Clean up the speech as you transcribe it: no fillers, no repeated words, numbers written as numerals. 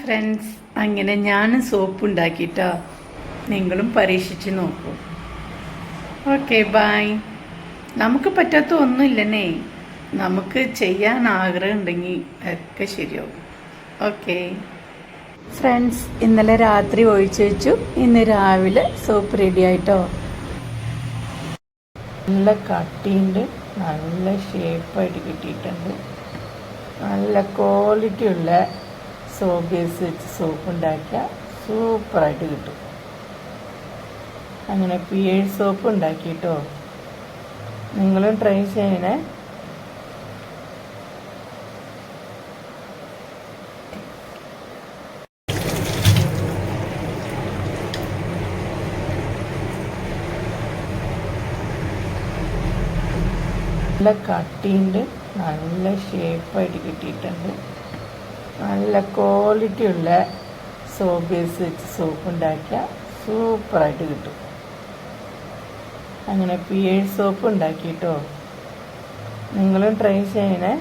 Friends, അങ്ങനെ ഞാൻ soap ഉണ്ടാക്കിയിട്ടോ. നിങ്ങളും പരീക്ഷിച്ച് നോക്കൂ. Okay, bye. നമുക്ക് പറ്റാത്ത ഒന്നുമില്ലന്നേ. നമുക്ക് ചെയ്യാൻ ആഗ്രഹം ഉണ്ടെങ്കിൽ ഒക്കെ ശരിയാവും. ഓക്കെ ഫ്രണ്ട്സ്, ഇന്നലെ രാത്രി ഒഴിച്ചു വെച്ചു. ഇന്ന് രാവിലെ സോപ്പ് റെഡി ആയിട്ടോ. നല്ല കട്ടിയുണ്ട്, നല്ല ഷേപ്പായിട്ട് കിട്ടിയിട്ടുണ്ട്. നല്ല ക്വാളിറ്റി ഉള്ള സോപ്പ് ബേസ് വെച്ച് സോപ്പ് ഉണ്ടാക്കിയാൽ സൂപ്പറായിട്ട് കിട്ടും. അങ്ങനെ പിയേഴ്സ് സോപ്പ് ഉണ്ടാക്കിയിട്ടോ. നിങ്ങളും ട്രൈ ചെയ്യണേ. നല്ല കട്ടിയുണ്ട്, നല്ല ഷേപ്പായിട്ട് കിട്ടിയിട്ടുണ്ട്. നല്ല ക്വാളിറ്റി ഉള്ള സോപ്പ് ബേസ് വെച്ച് സോപ്പ് ഉണ്ടാക്കിയാൽ സൂപ്പറായിട്ട് കിട്ടും. അങ്ങനെ പിയേഴ്സ് സോപ്പ് ഉണ്ടാക്കിയിട്ടോ. നിങ്ങളും ട്രൈ ചെയ്യണേ.